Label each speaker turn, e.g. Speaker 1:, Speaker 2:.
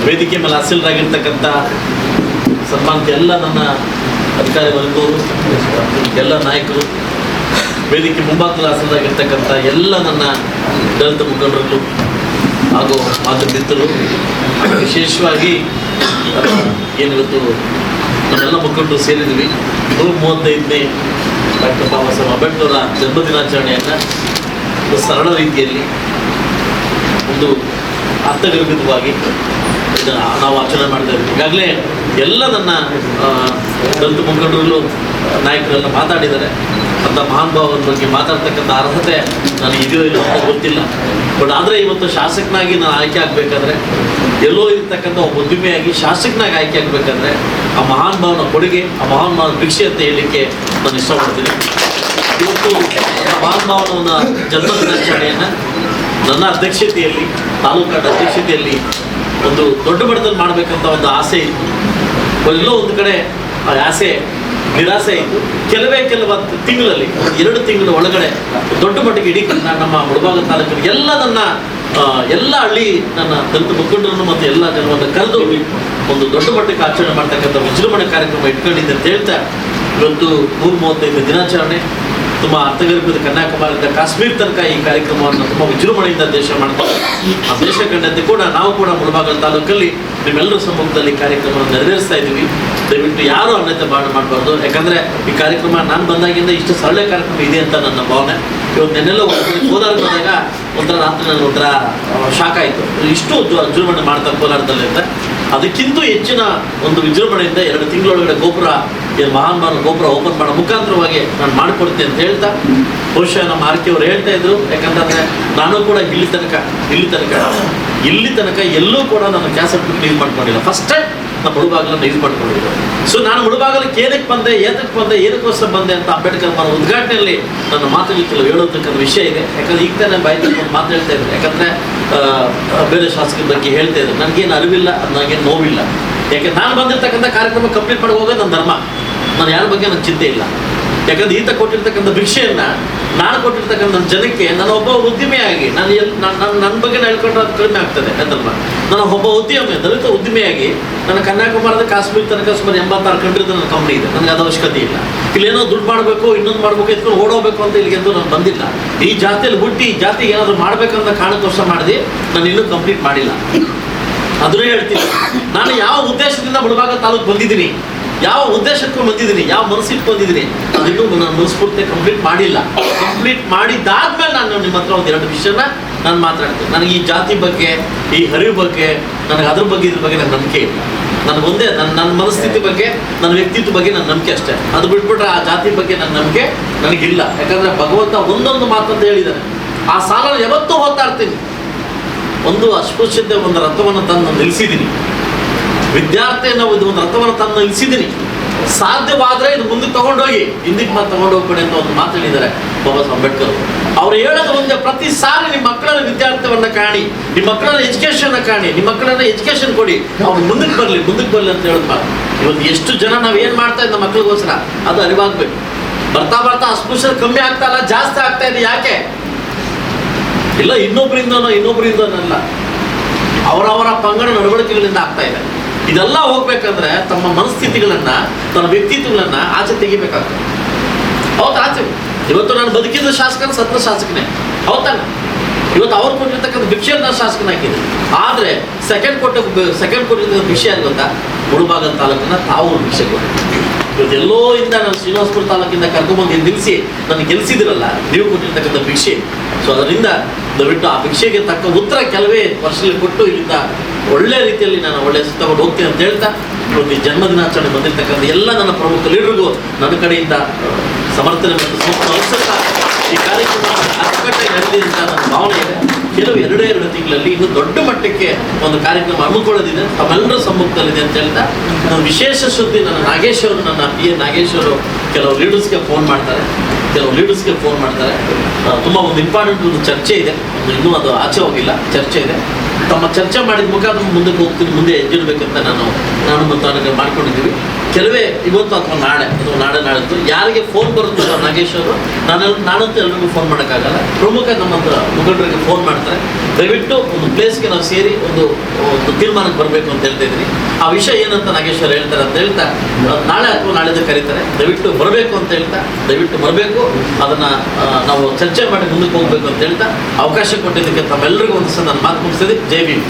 Speaker 1: ವೇದಿಕೆ ಮೇಲೆ ಹಾಸೀಲರಾಗಿರ್ತಕ್ಕಂಥ ಸನ್ಮಾನಿತ ಎಲ್ಲ ನನ್ನ ಅಧಿಕಾರಿ ವರ್ಗದವರು, ಎಲ್ಲ ನಾಯಕರು, ವೇದಿಕೆ ಮುಂಭಾಗದಲ್ಲಿ ಹಾಸೀಲರಾಗಿರ್ತಕ್ಕಂಥ ಎಲ್ಲ ನನ್ನ ದಲಿತ ಮುಖಂಡರು ಹಾಗೂ ಮಾತು ಮಿತ್ರರು, ವಿಶೇಷವಾಗಿ ಏನಿವತ್ತು ನಮ್ಮೆಲ್ಲ ಮುಖಂಡರು ಸೇರಿದ್ವಿ 135ನೇ ಡಾಕ್ಟರ್ ಬಾಬಾ ಸಾಹೇಬ್ ಅಂಬೇಡ್ಕರ್ ಅವರ ಜನ್ಮದಿನಾಚರಣೆಯನ್ನು ಸರಳ ರೀತಿಯಲ್ಲಿ ಒಂದು ಅರ್ಥಗರ್ಭಿತವಾಗಿ ನಾವು ಆಚರಣೆ ಮಾಡ್ತಾ ಇದ್ವಿ. ಈಗಾಗಲೇ ಎಲ್ಲ ನನ್ನ ದಲಿತ ಮುಖಂಡರು ನಾಯಕರೆಲ್ಲ ಮಾತಾಡಿದ್ದಾರೆ. ಅಂಥ ಮಹಾನ್ ಭಾವನ ಬಗ್ಗೆ ಮಾತಾಡ್ತಕ್ಕಂಥ ಅರ್ಹತೆ ನನಗೆ ಇದೆಯೋ ಇಲ್ಲ ಅಂತ ಗೊತ್ತಿಲ್ಲ. ಬಟ್ ಆದರೆ ಇವತ್ತು ಶಾಸಕನಾಗಿ ನಾನು ಆಯ್ಕೆ ಆಗಬೇಕಾದ್ರೆ, ಎಲ್ಲೋ ಇರ್ತಕ್ಕಂಥ ಒಬ್ಬ ಉದ್ಯಮಿಯಾಗಿ ಶಾಸಕನಾಗಿ ಆಯ್ಕೆ ಆಗಬೇಕಾದ್ರೆ ಆ ಮಹಾನ್ ಭಾವನ ಕೊಡುಗೆ, ಆ ಮಹಾನ್ ಭಾವನ ಭಿಕ್ಷೆ ಅಂತ ಹೇಳಲಿಕ್ಕೆ ನಾನು ಇಷ್ಟಪಡ್ತೀನಿ. ಇವತ್ತು ಮಹಾನ್ ಭಾವನ ಜನ್ಮದಿನಾಚರಣೆಯನ್ನು ನನ್ನ ಅಧ್ಯಕ್ಷತೆಯಲ್ಲಿ, ತಾಲೂಕಾಡ ಅಧ್ಯಕ್ಷತೆಯಲ್ಲಿ ಒಂದು ದೊಡ್ಡ ಮಟ್ಟದಲ್ಲಿ ಮಾಡಬೇಕಂತ ಒಂದು ಆಸೆ ಇತ್ತು. ಎಲ್ಲೋ ಒಂದು ಕಡೆ ಆ ಆಸೆ ನಿರಾಸೆ ಇತ್ತು. ಕೆಲವು ತಿಂಗಳಲ್ಲಿ 2 ತಿಂಗಳ ಒಳಗಡೆ ದೊಡ್ಡ ಮಟ್ಟಿಗೆ ಇಡೀ ನಮ್ಮ ಮುಳಬಾಗಿಲು ತಾಲೂಕಿನ ಎಲ್ಲ ಹಳ್ಳಿ ನನ್ನ ದಲಿತ ಮುಖಂಡರನ್ನು ಮತ್ತು ಎಲ್ಲ ಜನರನ್ನು ಕರೆದು ಒಂದು ದೊಡ್ಡ ಮಟ್ಟಕ್ಕೆ ಆಚರಣೆ ಮಾಡ್ತಕ್ಕಂಥ ವಿಜೃಂಭಣೆ ಕಾರ್ಯಕ್ರಮ ಇಟ್ಕೊಂಡಿದ್ದೆ ಅಂತ ಹೇಳ್ತಾ, ಇವತ್ತು 135 ದಿನಾಚರಣೆ ತುಂಬ ಅರ್ಥಗರ್ಭಿತ ಕನ್ಯಾಕುಮಾರಿಯಿಂದ ಕಾಶ್ಮೀರ ತನಕ ಈ ಕಾರ್ಯಕ್ರಮವನ್ನು ತುಂಬ ವಿಜೃಂಭಣೆಯಿಂದ ದೇಶ ಮಾಡ್ತಾರೆ. ಆ ದೇಶ ಕಂಡಂತೆ ಕೂಡ ನಾವು ಕೂಡ ಮುಳಬಾಗಿಲು ತಾಲೂಕಲ್ಲಿ ನಿಮ್ಮೆಲ್ಲರ ಸಮ್ಮುಖದಲ್ಲಿ ಕಾರ್ಯಕ್ರಮವನ್ನು ನೆರವೇರಿಸ್ತಾ ಇದ್ದೀವಿ. ದಯವಿಟ್ಟು ಯಾರು ಅನ್ಯತೆ ಮಾಡಬಾರ್ದು. ಯಾಕಂದರೆ ಈ ಕಾರ್ಯಕ್ರಮ ನಾನು ಬಂದಾಗಿಂದ ಇಷ್ಟು ಸರಳ ಕಾರ್ಯಕ್ರಮ ಇದೆ ಅಂತ ನನ್ನ ಭಾವನೆ. ಇವತ್ತು ನೆನ್ನೆಲ್ಲ ಕೋಲಾರ ಬಂದಾಗ ರಾತ್ರಿ ನನಗೆ ಒಂಥರ ಶಾಕ್ ಆಯಿತು. ಇಷ್ಟು ವಿಜೃಂಭಣೆ ಮಾಡ್ತಾರೆ ಕೋಲಾರದಲ್ಲಿ ಅಂತ. ಅದಕ್ಕಿಂತ ಹೆಚ್ಚಿನ ಒಂದು ವಿಜೃಂಭಣೆಯಿಂದ 2 ತಿಂಗಳೊಳಗಡೆ ಮಹಾನ್ ಭಾವನ ಗೋಪುರ ಓಪನ್ ಮಾಡೋ ಮುಖಾಂತರವಾಗಿ ನಾನು ಮಾಡಿಕೊಡ್ತೇನೆ ಅಂತ ಹೇಳ್ತಾ, ಬಹುಶಃ ನಮ್ಮ ಆರ್ಕೆಯವರು ಹೇಳ್ತಾ ಇದ್ರು. ಯಾಕಂತಂದರೆ ನಾನು ಕೂಡ ಇಲ್ಲಿ ತನಕ ಎಲ್ಲೂ ಕೂಡ ನಾನು ಕ್ಯಾಸೆಟ್ ಯೂಸ್ ಮಾಡ್ಕೊಂಡಿಲ್ಲ. ಫಸ್ಟ್ ಟೈಮ್ ನಾನು ಮುಳಬಾಗಿಲನ್ನು ಯೂಸ್ ಮಾಡ್ಕೊಂಡಿದ್ದೆ. ಸೊ ನಾನು ಮುಳಬಾಗಿಲಕ್ಕೆ ಏನಕ್ಕೆ ಬಂದೆ, ಏನಕ್ಕೋಸ್ಕರ ಬಂದೆ ಅಂತ ಅಂಬೇಡ್ಕರ್ ಅವರ ಉದ್ಘಾಟನೆಯಲ್ಲಿ ನನ್ನ ಮಾತುಗಳು ಕೆಲವು ಹೇಳೋದಕ್ಕಂಥ ವಿಷಯ ಇದೆ. ಯಾಕಂದರೆ ಈಗ ತಾನೇ ಬಾಯಿ ಮಾತು ಹೇಳ್ತಾ ಇದ್ರು. ಯಾಕಂದರೆ ಬೇರೆ ಶಾಸಕರ ಬಗ್ಗೆ ಹೇಳ್ತಾ ಇದ್ರು. ನನಗೇನು ಅರಿವಿಲ್ಲ, ನನಗೇನು ನೋವಿಲ್ಲ. ಯಾಕೆ ನಾನು ಬಂದಿರ್ತಕ್ಕಂಥ ಕಾರ್ಯಕ್ರಮ ಕಂಪ್ಲೀಟ್ ಮಾಡಿ ಹೋಗೋದು ನನ್ನ ಧರ್ಮ. ನಾನು ಯಾರ ಬಗ್ಗೆ ನನ್ನ ಚಿಂತೆ ಇಲ್ಲ. ಯಾಕಂದ್ರೆ ಈತ ಕೊಟ್ಟಿರ್ತಕ್ಕಂಥ ಭಿಕ್ಷೆಯನ್ನು ನಾನು ಕೊಟ್ಟಿರ್ತಕ್ಕಂಥ ಜನಕ್ಕೆ ನಾನು ಒಬ್ಬ ಉದ್ಯಮಿಯಾಗಿ ನನ್ನ ಬಗ್ಗೆ ಹೇಳ್ಕೊಂಡ್ರೆ ಅದು ಕಡಿಮೆ ಆಗ್ತದೆ ಅಂತಲ್ವ. ನಾನು ಒಬ್ಬ ದಲಿತ ಉದ್ಯಮಿಯಾಗಿ ನನ್ನ ಕನ್ಯಾಕುಮಾರದ ಕಾಶ್ಮೀರ ತನಕ ಸುಮಾರು 86 ಕಂಟ್ರಿದ ನನ್ನ ಕಂಪ್ನಿ ಇದೆ. ನನಗೆ ಅದು ಅವಶ್ಯಕತೆ ಇಲ್ಲ. ಇಲ್ಲೇನೋ ದುಡ್ಡು ಮಾಡಬೇಕು, ಇನ್ನೊಂದು ಮಾಡಬೇಕು, ಎತ್ಕೊಂಡು ಓಡೋಗ್ಬೇಕು ಅಂತ ಇಲ್ಲಿಗೆಂದು ನಾನು ಬಂದಿಲ್ಲ. ಈ ಜಾತಿಯಲ್ಲಿ ಹುಟ್ಟಿ ಈ ಜಾತಿಗೆ ಏನಾದರೂ ಮಾಡಬೇಕಂತ ಕಾರಣಕ್ಕೋಸ್ಕರ ಮಾಡಿದೆ. ನಾನು ಇನ್ನೂ ಕಂಪ್ಲೀಟ್ ಮಾಡಿಲ್ಲ. ಅದನ್ನೇ ಹೇಳ್ತೀನಿ. ನಾನು ಯಾವ ಉದ್ದೇಶದಿಂದ ಮುಳಬಾಗಿಲು ತಾಲೂಕು ಬಂದಿದ್ದೀನಿ, ಯಾವ ಉದ್ದೇಶಕ್ಕೂ ಬಂದಿದ್ದೀನಿ, ಯಾವ ಮನಸ್ಸಿಟ್ಟು ಬಂದಿದ್ದೀನಿ, ಅದನ್ನು ನಾನು ಮನಸ್ಫೂರ್ತಿ ಕಂಪ್ಲೀಟ್ ಮಾಡಿಲ್ಲ. ಕಂಪ್ಲೀಟ್ ಮಾಡಿದಾದ್ಮೇಲೆ ನಾನು ನಿಮ್ಮ ಹತ್ರ ಒಂದು 2 ವಿಷಯನ ನಾನು ಮಾತಾಡ್ತೀನಿ. ನನಗೆ ಈ ಜಾತಿ ಬಗ್ಗೆ, ಈ ಹರಿವು ಬಗ್ಗೆ, ನನಗೆ ಅದ್ರ ಬಗ್ಗೆ ಇದ್ರ ಬಗ್ಗೆ ನನಗೆ ನಂಬಿಕೆ ಇಲ್ಲ. ನನಗೊಂದೇ ನನ್ನ ಮನಸ್ಥಿತಿ ಬಗ್ಗೆ, ನನ್ನ ವ್ಯಕ್ತಿತ್ವ ಬಗ್ಗೆ ನನ್ನ ನಂಬಿಕೆ ಅಷ್ಟೇ. ಅದು ಬಿಟ್ಬಿಟ್ರೆ ಆ ಜಾತಿ ಬಗ್ಗೆ ನನ್ನ ನಂಬಿಕೆ ನನಗಿಲ್ಲ. ಯಾಕಂದರೆ ಭಗವಂತ ಒಂದೊಂದು ಮಾತಂತ ಹೇಳಿದ್ದಾನೆ. ಆ ಸಾಲ ಯಾವತ್ತೂ ಹೋಗ್ತಾ ಇರ್ತೀನಿ. ಒಂದು ಅಸ್ಪೃಶ್ಯತೆ ಒಂದು ರಥವನ್ನು ತಂದು ನಿಲ್ಲಿಸಿದ್ದೀನಿ. ವಿದ್ಯಾರ್ಥಿಯನ್ನು ಒಂದು ರಥವನ್ನು ತಂದು ನಿಲ್ಲಿಸಿದ್ದೀನಿ. ಸಾಧ್ಯವಾದರೆ ಇದು ಮುಂದಕ್ಕೆ ತಗೊಂಡೋಗಿ, ಹಿಂದಕ್ಕೆ ಮಾತು ತಗೊಂಡು ಹೋಗ್ಬೇಡಿ ಅಂತ ಒಂದು ಮಾತು ಹೇಳಿದ್ದಾರೆ ಬಾಬಾ ಸಾಹೇಬ್ ಅಂಬೇಡ್ಕರ್. ಅವ್ರು ಹೇಳೋದು ಒಂದೇ, ಪ್ರತಿ ಸಾರಿ ನಿಮ್ಮ ಮಕ್ಕಳನ್ನ ವಿದ್ಯಾರ್ಥಿಯನ್ನು ಕಾಣಿ, ನಿಮ್ಮ ಮಕ್ಕಳನ್ನ ಎಜುಕೇಷನ್ನ ಕಾಣಿ, ನಿಮ್ಮ ಮಕ್ಕಳನ್ನ ಎಜುಕೇಷನ್ ಕೊಡಿ, ಅವ್ರು ಮುಂದಕ್ಕೆ ಬರಲಿ ಅಂತ ಹೇಳೋದು ಮಾತು. ಇವತ್ತು ಎಷ್ಟು ಜನ ನಾವು ಏನು ಮಾಡ್ತಾ ಇದ್ದ ಮಕ್ಕಳಿಗೋಸ್ಕರ ಅದು ಅರಿವಾಗಬೇಕು. ಬರ್ತಾ ಅಸ್ಪೃಶ್ಯತೆ ಕಮ್ಮಿ ಆಗ್ತಾ ಇಲ್ಲ, ಜಾಸ್ತಿ ಆಗ್ತಾ ಇದೆ. ಯಾಕೆ ಇಲ್ಲ? ಇನ್ನೊಬ್ಬರಿಂದನಲ್ಲ, ಅವರವರ ಪಂಗಡ ನಡವಳಿಕೆಗಳಿಂದ ಆಗ್ತಾ ಇದೆ. ಇದೆಲ್ಲ ಹೋಗ್ಬೇಕಂದ್ರೆ ತಮ್ಮ ಮನಸ್ಥಿತಿಗಳನ್ನ, ತನ್ನ ವ್ಯಕ್ತಿತ್ವಗಳನ್ನ ಆಚೆ ತೆಗಿಬೇಕಾಗ್ತದೆ. ಹೌದಾ? ಆಚೆ ಇವತ್ತು ನಾನು ಬದುಕಿದ ಶಾಸಕನ ಸತ್ತ ಶಾಸಕನೇ, ಹೌದಾನ? ಇವತ್ತು ಅವ್ರು ಕೊಟ್ಟಿರ್ತಕ್ಕಂಥ ಭಿಕ್ಷೆಯನ್ನು ಶಾಸಕನ ಹಾಕಿದೆ. ಆದರೆ ಸೆಕೆಂಡ್ ಕೊಟ್ಟಿರ್ತಕ್ಕಂಥ ಭಿಕ್ಷೆ ಅಂತ ಗೊತ್ತಾ? ಮುಳಬಾಗಿಲು ತಾಲೂಕಿನ ತಾವು ಭಿಕ್ಷೆ ಕೊಟ್ಟಿದ್ದಾರೆ. ಇವತ್ತೆಲ್ಲೋ ಇಂದ ನಾನು ಶ್ರೀನಿವಾಸಪುರ ತಾಲೂಕಿಂದ ಕರ್ಕೊಂಡ್ಬಂದು ನಿಲ್ಲಿಸಿ ನನಗೆ ಗೆಲ್ಲಿಸಿದ್ರಲ್ಲ, ನೀವು ಕೊಟ್ಟಿರ್ತಕ್ಕಂಥ ಭಿಕ್ಷೆ. ಸೊ ಅದರಿಂದ ದಯವಿಟ್ಟು ಆ ಭಿಕ್ಷೆಗೆ ತಕ್ಕ ಉತ್ತರ ಕೆಲವೇ ವರ್ಷದಲ್ಲಿ ಕೊಟ್ಟು ಇಲ್ಲಿಂದ ಒಳ್ಳೆ ರೀತಿಯಲ್ಲಿ ನಾನು ಒಳ್ಳೆ ತಗೊಂಡು ಹೋಗ್ತೀನಿ ಅಂತ ಹೇಳ್ತಾ, ಇವತ್ತು ಈ ಜನ್ಮದಿನಾಚರಣೆ ಬಂದಿರ್ತಕ್ಕಂಥ ಎಲ್ಲ ನನ್ನ ಪ್ರಮುಖ ಲೀಡರ್ಗೂ ನನ್ನ ಕಡೆಯಿಂದ ಸಮರ್ಥನೆ ಮತ್ತು ಸಂಸ್ಥೆ ಈ ಕಾರ್ಯಕ್ರಮ ಅಚ್ಚುಕಟ್ಟಾಗಿ ನಡೆದಿದೆ ಅಂತ ನನ್ನ ಭಾವನೆ ಇದೆ. ಕೆಲವು 2 ತಿಂಗಳಲ್ಲಿ ಇನ್ನು ದೊಡ್ಡ ಮಟ್ಟಕ್ಕೆ ಒಂದು ಕಾರ್ಯಕ್ರಮ ಹಮ್ಮಿಕೊಳ್ಳೋದಿದೆ, ತಮ್ಮೆಲ್ಲರ ಸಮ್ಮುಖದಲ್ಲಿದೆ ಅಂತ ಹೇಳ್ತಾ, ನನ್ನ ವಿಶೇಷ ಸುದ್ದಿ, ನನ್ನ ನಾಗೇಶ್ ಅವರು, ನನ್ನ PA ನಾಗೇಶ್ ಅವರು ಕೆಲವು ಲೀಡರ್ಸ್ಗೆ ಫೋನ್ ಮಾಡ್ತಾರೆ. ತುಂಬ ಒಂದು ಇಂಪಾರ್ಟೆಂಟ್ ಒಂದು ಚರ್ಚೆ ಇದೆ. ಇನ್ನೂ ಅದು ಆಚೆ ಹೋಗಿಲ್ಲ, ಚರ್ಚೆ ಇದೆ. ತಮ್ಮ ಚರ್ಚೆ ಮಾಡಿದ ಮುಖಾಂತರ ಮುಂದಕ್ಕೆ ಹೋಗ್ತೀನಿ, ಮುಂದೆ ಹೆಜ್ಜಿಡ್ಬೇಕಂತ ನಾನು ಮತ್ತು ನನಗೆ ಮಾಡ್ಕೊಂಡಿದ್ದೀವಿ. ಕೆಲವೇ ಇವತ್ತು ಅಥವಾ ನಾಡಿದ್ದು ಯಾರಿಗೆ ಫೋನ್ ಬರುತ್ತೋ ನಾಗೇಶ್ ಅವರು, ನಾನಂತೂ ಎಲ್ರಿಗೂ ಫೋನ್ ಮಾಡೋಕ್ಕಾಗಲ್ಲ. ಪ್ರಮುಖ ನಮ್ಮ ಮುಖಂಡರಿಗೆ ಫೋನ್ ಮಾಡ್ತಾರೆ. ದಯವಿಟ್ಟು ಒಂದು ಪ್ಲೇಸ್ಗೆ ನಾವು ಸೇರಿ ಒಂದು ತೀರ್ಮಾನಕ್ಕೆ ಬರಬೇಕು ಅಂತ ಹೇಳ್ತಾ ಇದ್ದೀನಿ. ಆ ವಿಷಯ ಏನಂತ ನಾಗೇಶ್ವರ ಹೇಳ್ತಾರೆ ಅಂತ ಹೇಳ್ತಾ ನಾಳೆ ಅಥವಾ ನಾಳಿದ್ದು ಕರೀತಾರೆ, ದಯವಿಟ್ಟು ಬರಬೇಕು ಅಂತ ಹೇಳ್ತಾ, ದಯವಿಟ್ಟು ಬರಬೇಕು, ಅದನ್ನು ನಾವು ಚರ್ಚೆ ಮಾಡಿ ಮುಂದಕ್ಕೆ ಹೋಗ್ಬೇಕು ಅಂತ ಹೇಳ್ತಾ ಅವಕಾಶ ಕೊಟ್ಟಿದ್ದಕ್ಕೆ ತಮ್ಮೆಲ್ಲರಿಗೂ ಒಂದು ಸಹ ನಾನು ಮಾತು ಮುಗಿಸ್ತಿದ್ದೆ. ಜೈ ಭೀಮ್.